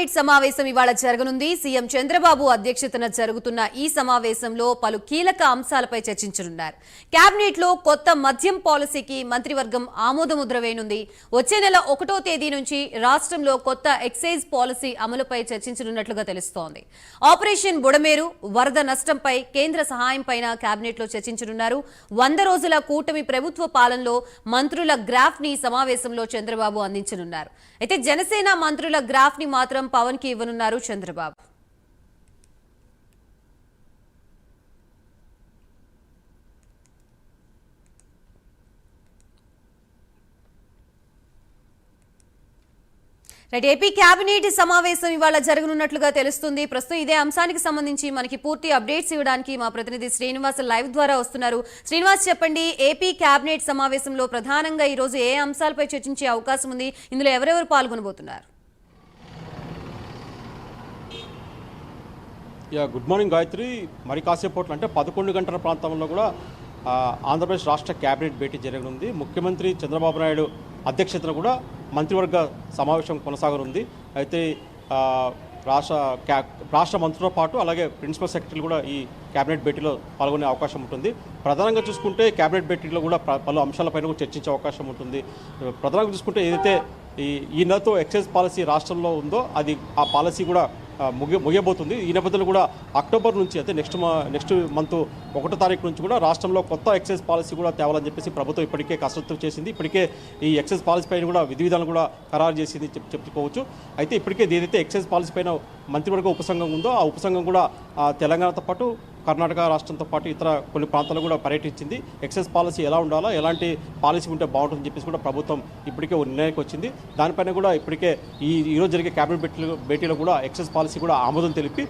Cabinet సమావేశం ఇవాళ జరగనుంది. సీఎం చంద్రబాబు అధ్యక్షతన జరుగుతున్న ఈ సమావేశంలో పలు కీలక అంశాలపై చర్చించనున్నారు. కేబినెట్ లో కొత్త మద్యం పాలసీకి మంత్రివర్గం ఆమోదముద్ర వేయనుంది. వచ్చే నెల 1వ తేదీ నుంచి రాష్ట్రంలో కొత్త ఎక్సైజ్ పాలసీ అమలుపై చర్చించనున్నట్లుగా తెలుస్తోంది. ఆపరేషన్ బుడమేరు, వరద నష్టంపై కేంద్ర సహాయంపైన కేబినెట్ లో చర్చించనున్నారు. 100 రోజుల కూటమి ప్రభుత్వ పాలనలో మంత్రుల గ్రాఫ్ ని సమావేశంలో చంద్రబాబు అందించనున్నారు. అయితే జనసేన మంత్రుల గ్రాఫ్ ని మాత్రం పవన్ కి ఇవ్వనున్నారు చంద్రబాబు. ఏపీ కేబినెట్ సమావేశం ఇవాళ జరగనున్నట్లుగా తెలుస్తుంది. ప్రస్తుతం ఇదే అంశానికి సంబంధించి మనకి పూర్తి అప్డేట్స్ ఇవ్వడానికి మా ప్రతినిధి శ్రీనివాస్ లైవ్ ద్వారా వస్తున్నారు. శ్రీనివాస్, చెప్పండి, ఏపీ కేబినెట్ సమావేశంలో ప్రధానంగా ఈ రోజు ఏ అంశాలపై చర్చించే అవకాశం ఉంది? ఇందులో ఎవరెవరు పాల్గొనబోతున్నారు? Good morning Gayatri. మరి కాసేపట్లో అంటే 11 గంటల ప్రాంతంలో కూడా ఆంధ్రప్రదేశ్ రాష్ట్ర కేబినెట్ భేటీ జరగనుంది. ముఖ్యమంత్రి చంద్రబాబు నాయుడు అధ్యక్షతన కూడా మంత్రివర్గ సమావేశం కొనసాగనుంది. అయితే రాష్ట్ర మంత్రులతో పాటు అలాగే ప్రిన్సిపల్ సెక్రటరీలు కూడా ఈ కేబినెట్ భేటీలో పాల్గొనే అవకాశం ఉంటుంది. ప్రధానంగా చూసుకుంటే కేబినెట్ భేటీలో కూడా పలు అంశాలపైన కూడా చర్చించే అవకాశం ఉంటుంది. ప్రధానంగా చూసుకుంటే ఏదైతే ఈ నెలతో ఎక్సైజ్ పాలసీ రాష్ట్రంలో ఉందో అది ఆ పాలసీ కూడా ముగియబోతుంది. ఈ నేపథ్యంలో కూడా అక్టోబర్ నుంచి అయితే నెక్స్ట్ మంత్ 1వ తారీఖు నుంచి కూడా రాష్ట్రంలో కొత్త ఎక్సైజ్ పాలసీ కూడా తేవాలని చెప్పేసి ప్రభుత్వం ఇప్పటికే కసరత్తు చేసింది. ఇప్పటికే ఈ ఎక్సైజ్ పాలసీ పైన కూడా విధి విధానం కూడా ఖరారు చేసింది చెప్పుకోవచ్చు. అయితే ఇప్పటికే ఏదైతే ఎక్సైజ్ పాలసీ పైన మంత్రివర్గ ఉపసంఘం ఉందో ఆ ఉపసంఘం కూడా తెలంగాణతో పాటు కర్ణాటక రాష్ట్రంతో పాటు ఇతర కొన్ని ప్రాంతాల్లో కూడా పర్యటించింది. ఎక్సైజ్ పాలసీ ఎలా ఉండాలా, ఎలాంటి పాలసీ ఉంటే బాగుంటుందని చెప్పేసి కూడా ప్రభుత్వం ఇప్పటికే నిర్ణయానికి వచ్చింది. దానిపైన కూడా ఇప్పటికే ఈరోజు జరిగే కేబినెట్ భేటీలో కూడా ఎక్సైజ్ పాలసీ కూడా ఆమోదం తెలిపి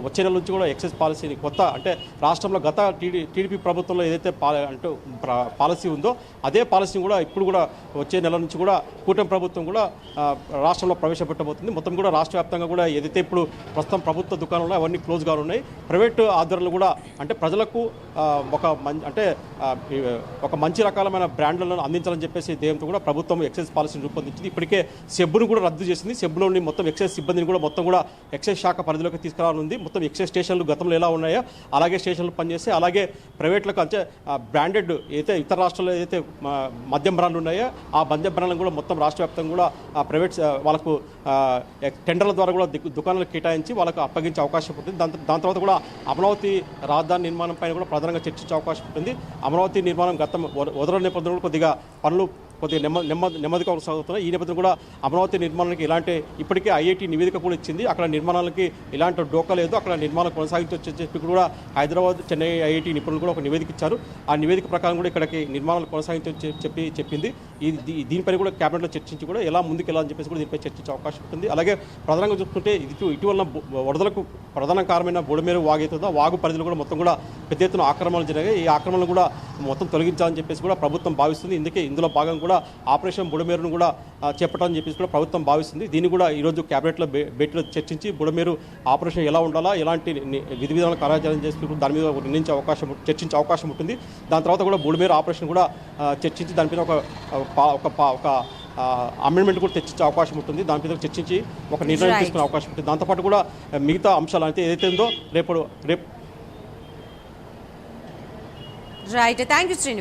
వచ్చే నెల నుంచి కూడా ఎక్సైజ్ పాలసీని కొత్త అంటే రాష్ట్రంలో గత టీడీపీ ప్రభుత్వంలో ఏదైతే పాలసీ ఉందో అదే పాలసీని కూడా ఇప్పుడు కూడా వచ్చే నెల నుంచి కూడా కూటమి ప్రభుత్వం కూడా రాష్ట్రంలో ప్రవేశపెట్టబోతుంది. మొత్తం కూడా రాష్ట్ర వ్యాప్తంగా కూడా ఏదైతే ఇప్పుడు ప్రస్తుతం ప్రభుత్వ దుకాణాలు అవన్నీ క్లోజ్గా ఉన్నాయి. ప్రైవేటు ఆధ్వర్యంలో కూడా అంటే ప్రజలకు ఒక మంచి రకాలమైన బ్రాండ్లను అందించాలని చెప్పేసి ధ్యేయంతో కూడా ప్రభుత్వం ఎక్సైజ్ పాలసీని రూపొందించింది. ఇప్పటికే సెబ్ను కూడా రద్దు చేసింది. సెబ్లోని మొత్తం ఎక్సైజ్ సిబ్బందిని కూడా మొత్తం కూడా ఎక్సైజ్ శాఖ పరిధిలోకి తీసుకురానుంది. మొత్తం ఎక్సైజ్ స్టేషన్లు గతంలో ఎలా ఉన్నాయో అలాగే స్టేషన్లు పనిచేస్తే అలాగే ప్రైవేట్లకు అంటే బ్రాండెడ్ అయితే ఇతర రాష్ట్రాల్లో ఏదైతే మద్యం బ్రాండ్లు ఉన్నాయో ఆ మద్యం బ్రాండ్లను కూడా మొత్తం రాష్ట్ర వ్యాప్తంగా కూడా ప్రైవేట్ వాళ్ళకు టెండర్ల ద్వారా కూడా దుకాణాలు కేటాయించి వాళ్ళకు అప్పగించే అవకాశం ఉంటుంది. దాని తర్వాత కూడా అమరావతి రాజధాని నిర్మాణం పైన కూడా ప్రధానంగా చర్చించే అవకాశం ఉంటుంది. అమరావతి నిర్మాణం గతం వదలని నేపథ్యంలో కొద్దిగా పనులు నెమ్మదిగా కొనసాగుతున్నాయి. ఈ నేపథ్యంలో కూడా అమరావతి నిర్మాణానికి ఇలాంటి ఇప్పటికే ఐఐటి నివేదిక కూడా ఇచ్చింది. అక్కడ నిర్మాణాలకి ఇలాంటి డోకా లేదు, అక్కడ నిర్మాణం కొనసాగించవచ్చు చెప్పి కూడా హైదరాబాద్, చెన్నై ఐఐటి నిపుణులు కూడా ఒక నివేదిక ఇచ్చారు. ఆ నివేదిక ప్రకారం కూడా ఇక్కడికి నిర్మాణాలు కొనసాగించవచ్చు చెప్పింది. దీనిపైన కూడా కేబినెట్లో చర్చించి కూడా ఎలా ముందుకు వెళ్ళాలని చెప్పేసి కూడా దీనిపై చర్చించే అవకాశం ఉంటుంది. అలాగే ప్రధానంగా చూసుకుంటే ఇటీవల వరదలకు ప్రధాన కారణమైన బుడమేరు వాగు అవుతుందో వాగు పరిధిలో కూడా మొత్తం కూడా పెద్ద ఎత్తున ఆక్రమణలు జరిగాయి. ఈ ఆక్రమణలు కూడా మొత్తం తొలగించాలని చెప్పేసి కూడా ప్రభుత్వం భావిస్తుంది. ఇందులో భాగంగా కూడా ఆపరేషన్ బుడమేరును కూడా చేపట్టాలని చెప్పేసి కూడా ప్రభుత్వం భావిస్తుంది. దీన్ని కూడా ఈరోజు కేబినెట్లో భేటీలో చర్చించి బుడమేరు ఆపరేషన్ ఎలా ఉండాలా, ఎలాంటి విధి విధానాలు ఖరారు చేసి దాని మీద చర్చించే అవకాశం ఉంటుంది. దాని తర్వాత కూడా బుడమేరు ఆపరేషన్ కూడా చర్చించి దానిపైన ఒక అమెండ్మెంట్ కూడా తెచ్చించే అవకాశం ఉంటుంది. దాని మీద చర్చించి ఒక నిర్ణయం తీసుకునే అవకాశం ఉంటుంది. దాంతోపాటు కూడా మిగతా అంశాలు అయితే ఏదైతే ఉందో రేపు రైట్. Thank you Srinu.